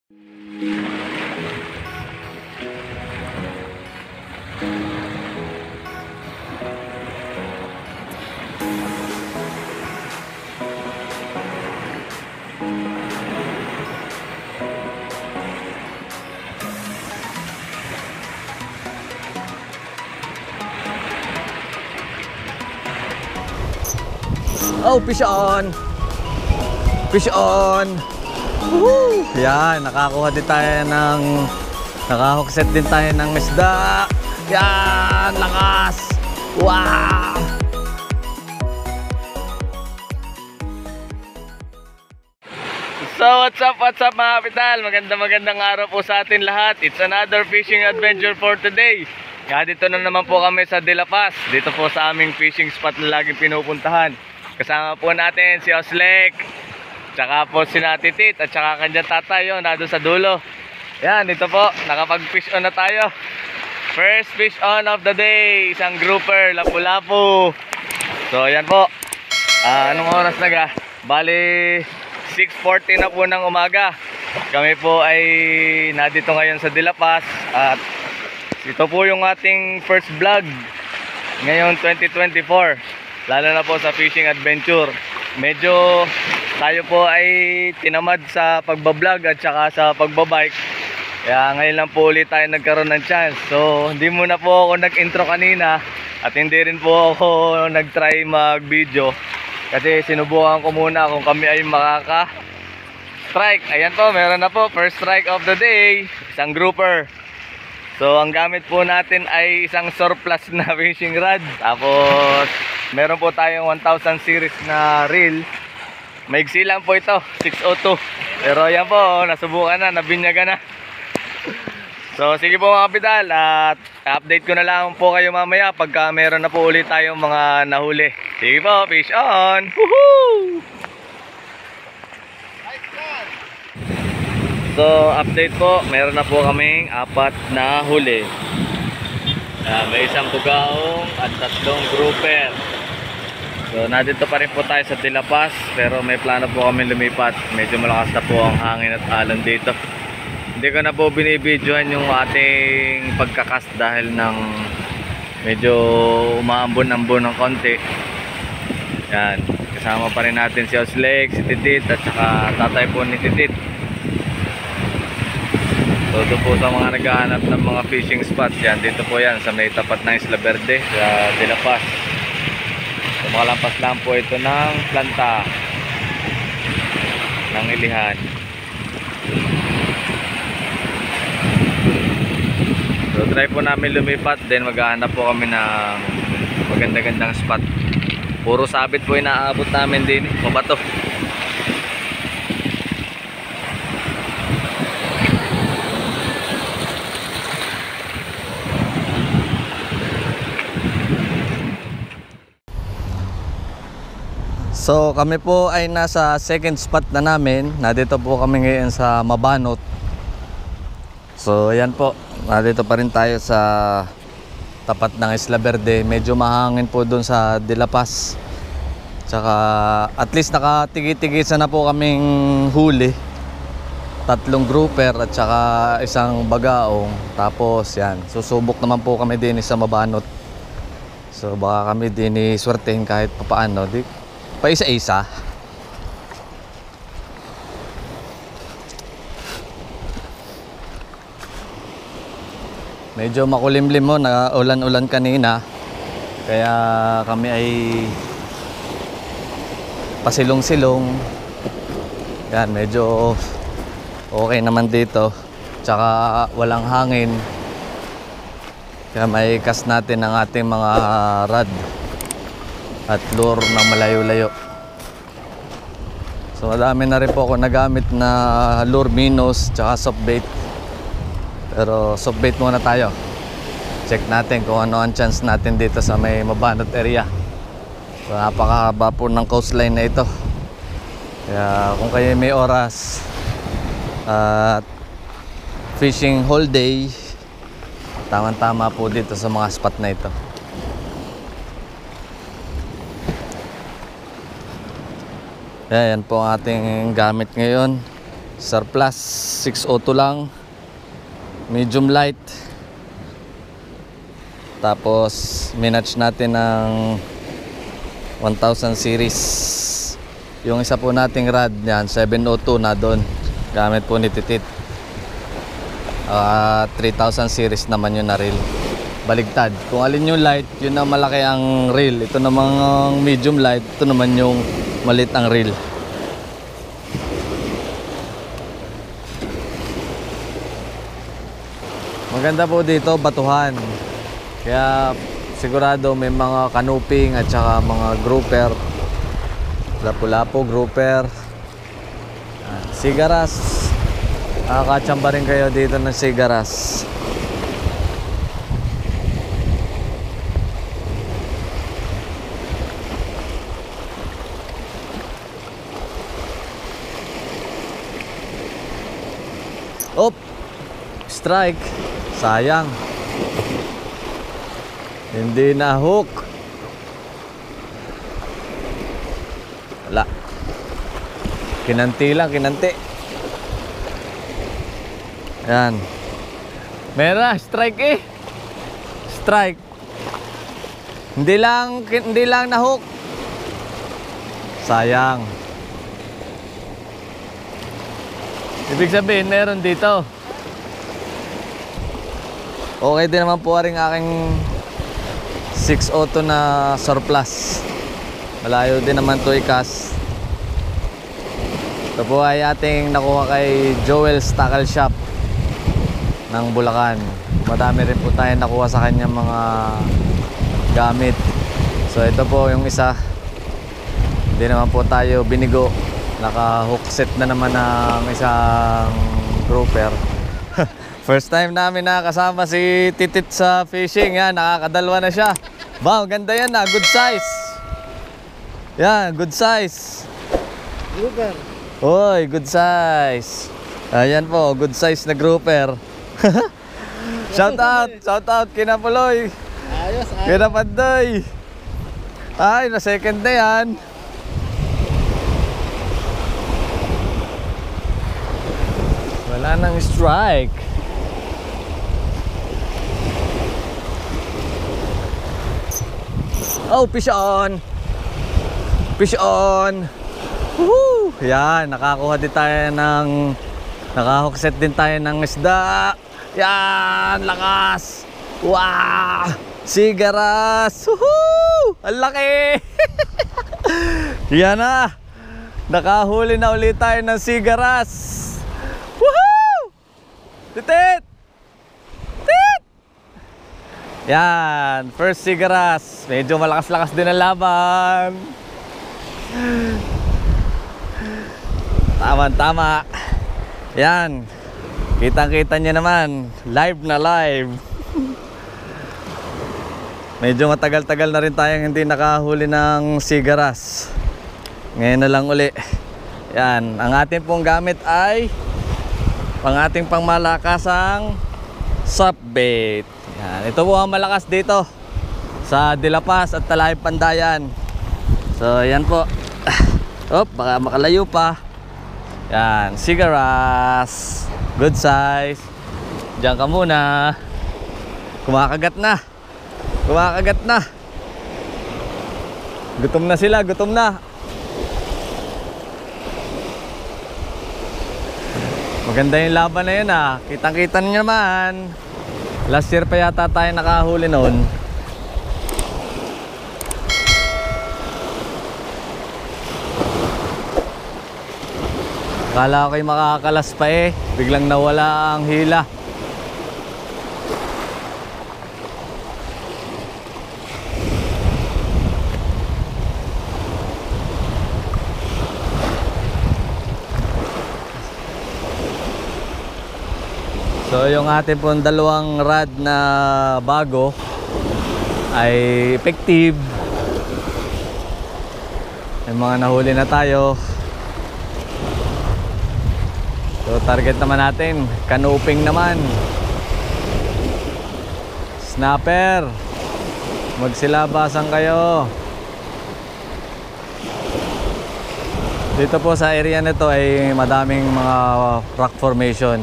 Oh, fish on! Fish on! Woohoo! Yan, nakakuha din tayo ng nakahukset din tayo ng isda. Yan, lakas! Wow! So what's up mga kapital? Magandang araw po sa atin lahat. It's another fishing adventure for today. Dito na naman po kami sa De La Paz. Dito po sa aming fishing spot na laging pinupuntahan. Kasama po natin si Oslek, tsaka po si Natitit, at tsaka kanya tatay yun, nado sa dulo. Yan, dito po, nakapag-fish on na tayo. First fish on of the day, isang grouper, lapu-lapu. So, yan po. Anong oras na ga? Bali, 6:40 na po ng umaga. Kami po ay nadito ngayon sa De La Paz. At ito po yung ating first vlog ngayon 2024. Lalo na po sa fishing adventure. Medyo tayo po ay tinamad sa pagbablog at saka sa pagbabike. Kaya ngayon lang po ulit tayo nagkaroon ng chance. So hindi muna po ako nag-intro kanina. At hindi rin po ako nag-try mag-video. Kasi sinubukan ko muna kung kami ay makaka-strike. Ayan po, meron na po. First strike of the day. Isang grouper. So ang gamit po natin ay isang surplus na fishing rod. Tapos meron po tayong 1000 series na reel. Maigsi lang po ito, 602. Pero yan po, nasubukan na, nabinyagan na. So sige po mga kapital, at update ko na lang po kayo mamaya pagka meron na po ulit tayong mga nahuli. Sige po, fish on! Woohoo! So update po, meron na po kaming 4 na huli. May isang bugaong at 3 grouper. So nandito pa rin po tayo sa De La Paz, pero may plano po kami lumipat. Medyo malakas na po ang hangin at alon dito. Hindi ko na po binibidyohan yung ating pagkakast dahil ng medyo umaambon-ambon ng konti. Yan, kasama pa rin natin si Oslek, si Titit, at saka tatay po ni Titit. So doon po sa mga naghahanap ng mga fishing spots, yan, dito po yan sa may tapat ng Isla Verde sa De La Paz. So makalampas lang po ito ng planta ng Ilihan. So try po namin lumipat, then maghahanap po kami ng maganda-gandang spot. Puro sabit po inaabot namin din, mabato. So kami po ay nasa second spot na namin. Nandito po kami ngayon sa Mabanot. So ayan po, nandito pa rin tayo sa tapat ng Isla Verde. Medyo mahangin po doon sa De La Paz. Tsaka at least nakatigi-tigisa na po kaming huli. 3 grouper at saka isang bagaong. Tapos yan, susubok naman po kami din sa Mabanot. So baka kami din iswertehin kahit papaano. Paisa-isa. Medyo makulimlim mo, na ulan-ulan kanina. Kaya kami ay pasilong-silong. Yan, medyo okay naman dito. Tsaka walang hangin. Kaya may cast natin ang ating mga rod at lure ng malayo-layo. So madami na rin po ako nagamit na lure, minnows, tsaka soft bait. Pero soft bait muna tayo. Check natin kung ano ang chance natin dito sa may Mabanot area. So napakahaba po ng coastline na ito. Kaya kung kayo may oras at fishing whole day, tamang-tama po dito sa mga spot na ito. Yan po ang ating gamit ngayon. Surplus 602 lang, medium light. Tapos minatch natin ng 1000 series. Yung isa po nating rod yan 702 na doon, gamit po ni Titit. 3000 series naman yun na reel. Baligtad, kung alin yung light, yun na malaki ang reel. Ito namang medium light, ito naman yung maliit ang reel. Maganda po dito, batuhan. Kaya sigurado may mga canoping at saka mga grouper. Lapu-lapu grouper. Sigaras. Nakakatsamba rin kayo dito ng sigaras. Op! Strike. Sayang. Hindi na hook. Wala. Kinanti lang, kinanti. Ayan. Mera, strike eh. Strike. Hindi lang na hook. Sayang. Ibig sabihin, meron dito. Okay din naman po rin aking 602 na surplus. Malayo din naman to ikas. Ito po ay ating nakuha kay Joel's Tackle Shop ng Bulacan. Madami rin po tayo nakuha sa kanyang mga gamit. So ito po yung isa. Hindi naman po tayo binigo. Naka-hook set na naman ng isang grouper. First time namin nakasama si Titit sa fishing. Yan, nakakadalwa na siya. Wow, ganda yan na. Good size. Yan, good size. Grouper. Oy, good size. Ayan po, good size na grouper. Shout out kina Puloy. Ayos, ayos. Kina Pandoy. Ay, na second na yan. Wala nang strike. Oh, fish on. Fish on. Woohoo! Yan, nakakuha din tayo ng nakahook set din tayo ng isda. Yan, lakas. Wow! Sigaras. Woohoo! Ang laki. Yan na. Nakahuli na ulit tayo ng sigaras. Woohoo! Titit! Titit! Yan, first sigaras. Medyo malakas-lakas din ang laban. Tama-tama. Yan. Kitang-kita nyo naman. Live na live. Medyo matagal-tagal na rin tayong hindi nakahuli ng sigaras. Ngayon na lang uli. Yan. Ang ating pong gamit ay pang ating pangmalakasang soft bait. Yan. Ito po ang malakas dito sa De La Paz at Talayong Pandayan. So yan po. Op, baka makalayo pa. Yan, sigaras. Good size. Diyan ka muna. Kumakagat na. Kumakagat na. Gutom na sila, gutom na. Maganda yung laban na yun ah. Kitang-kita nyo naman. Last year pa yata tayo nakahuli noon. Akala ko kayo makakalas pa eh. Biglang nawala ang hila. So yung ating pong dalawang rod na bago ay effective. May mga nahuli na tayo. So target naman natin, canoping naman. Snapper. Magsilabasan kayo. Dito po sa area nito ay madaming mga rock formation.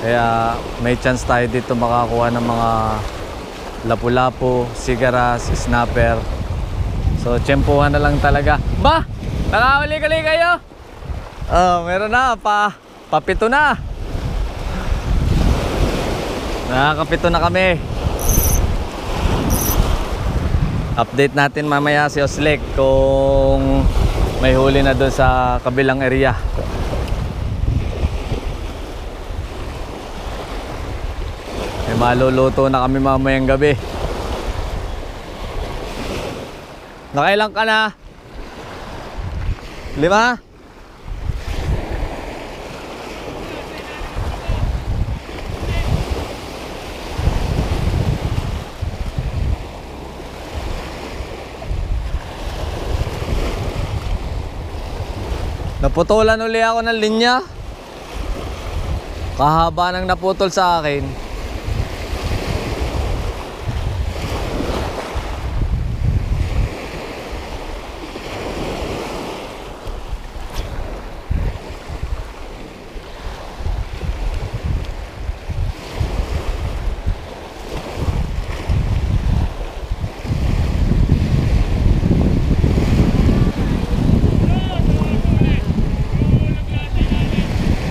Kaya may chance tayo dito makakuha ng mga lapu-lapu, sigaras, snapper. So tsempuhan na lang talaga. Ba? Nakahuli-huli kayo? Oh, meron na. Papito na. Nakakapito na kami. Update natin mamaya si Oslek kung may huli na doon sa kabilang area. May maluluto na kami mamayang gabi. Nakailang ka na? 5? Naputulan uli ako ng linya. Kahaba nang naputol sa akin.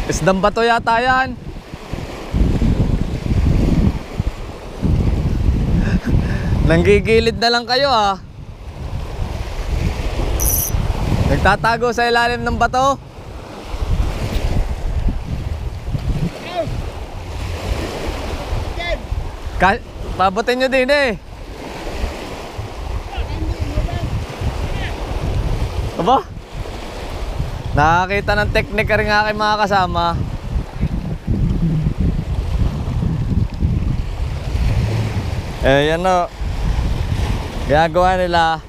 Isdang bato yata yan. Nanggigilid na lang kayo ah. Nagtatago sa ilalim ng bato. Pabutin nyo din eh. Aba? Nakakita ng teknik ka rin nga kay mga kasama. Eh yan o. Ginagawa nila,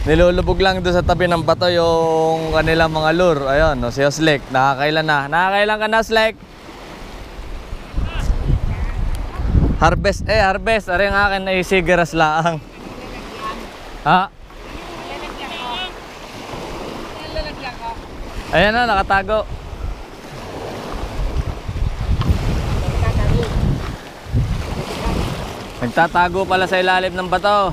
nilulubog lang doon sa tabi ng bato yung kanilang mga lure. Ayun, no, si Oslek, nakakailan na. Nakakailan ka na, Oslek? Harvest, harvest. Ari ang akin ay sigaras lang. Ha? Ayan na, nakatago. Nagtatago pala sa ilalim ng bato.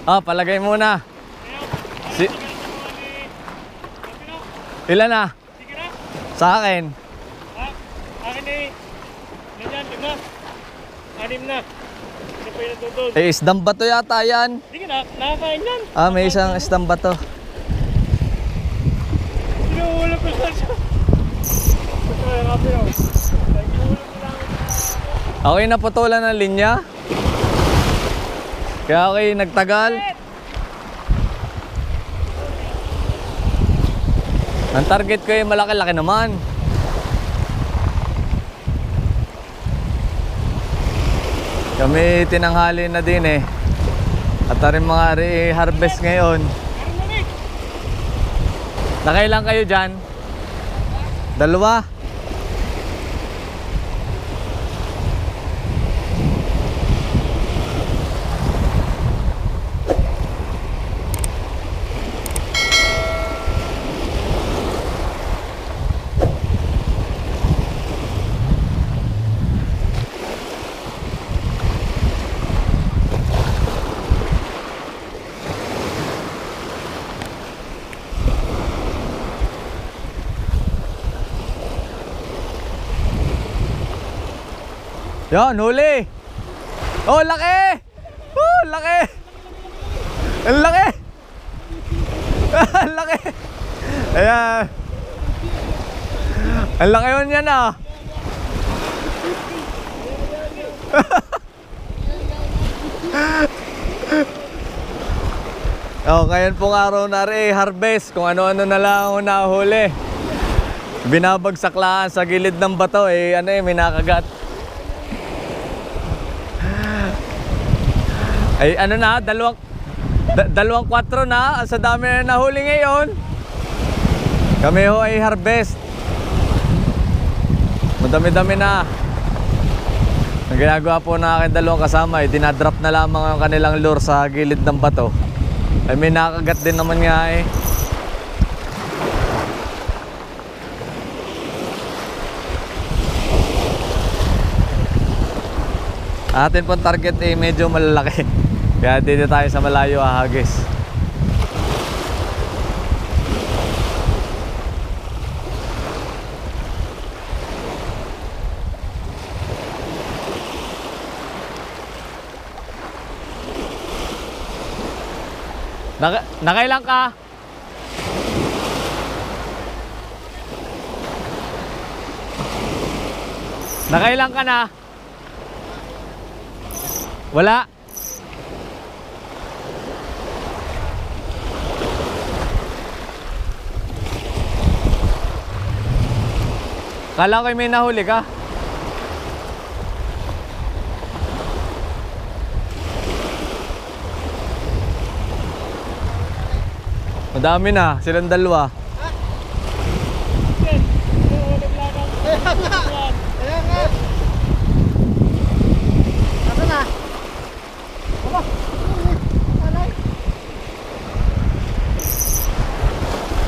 Palagay muna. Ilan na? Sa akin. Akin eh. Ganyan, 5. 6 na. Isdang bato yata yan. Hindi ka nakakain yan. May isang isdang bato. Sinuhulog ko sa siya. Ako'y naputulan ng linya. Kaya ako'y nagtagal. Ang target ko ay malaki-laki naman. Kami tinanghali na din eh. At rin mga re-harvest ngayon. Nakailang kayo dyan? 2? Yan, huli. Oh, laki. Oh, laki. Ang laki. Ang laki. Ayan. Ang laki yun yan ah. Oh, ngayon pong araw na rin harvest. Kung ano-ano na lang ako nahuli. Binabagsak lang sa gilid ng bato may nakagat. Ay ano na, dalawang 4 na sa dami na nahuli ngayon. Kami ho ay harvest. Madami-dami na. Ang ginagawa po ng aking dalawang kasama ay dinadrop na lamang ang kanilang lure sa gilid ng bato. Ay may nakagat din naman nga eh. Atin pong target eh medyo malalaki. Kaya dito tayo sa malayo ahagis. Nakailang ka? Nakailang ka na? Wala. Kala ko may nahuli ka. Madami na, silang dalawa.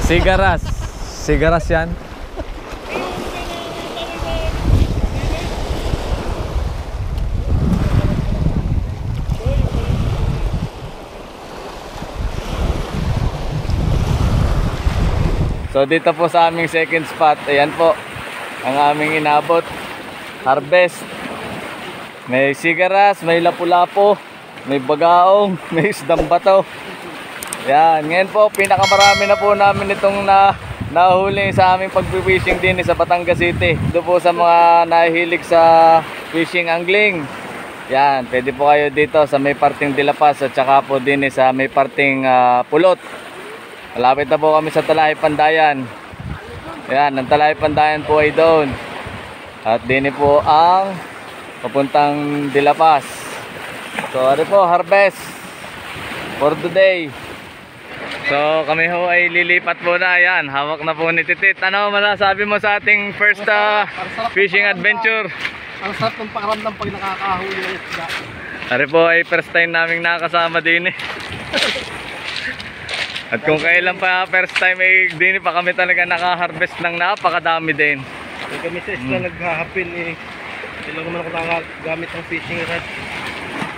Sigaras. Sigaras yan. So dito po sa aming second spot, ayan po ang aming inabot. Harvest. May sigaras, may lapu-lapo, may bagaong, may isdang bato. Yan, ngayon po pinakamarami na po namin itong nahuli sa aming pag-fishing din sa Batangas City. Doon po sa mga nahihilig sa fishing angling. Yan, pwede po kayo dito sa may parting Dilapas at saka po din sa may parting Pulot. Malapit na po kami sa Talay Pandayan. Yan, ang Talay Pandayan po ay doon. At din po ang papuntang Dilapas. So ano po, harvest for today. So kami ho ay lilipat po na. Yan, hawak na po ni Titit. Ano masasabi mo sa ating first fishing adventure? Ang sarap ng pakiramdam pag nakakahuli ng isda. Ari po ay first time naming nakasama din eh. At kung kailan pa first time ay din pa kami talaga nakaharvest ng napakadami din. Kung kami sa isla naghahapin eh. Hindi lang naman ako nakagamit ng fishing rod.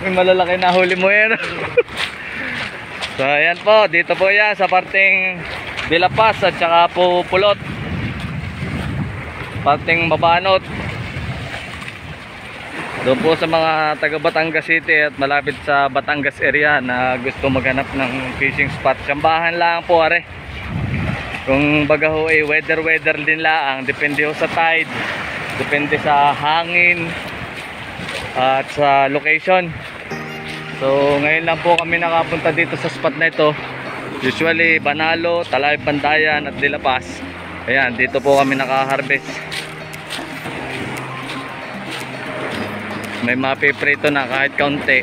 May malalaki na huli mo yan. So ayan po, dito po yan sa parting Dilapas at saka po Pulot. Parting Mabanot. Doon po sa mga taga Batangas City at malapit sa Batangas area na gusto maghanap ng fishing spot. Sambahan lang po are. Kung baga ho ay weather din lang. Depende ho sa tide. Depende sa hangin. At sa location. So ngayon lang po kami nakapunta dito sa spot na ito. Usually Banalo, Talay Pandayan at Dilapas. Ayan, dito po kami naka-harvest. May mapiprito na kahit kaunti.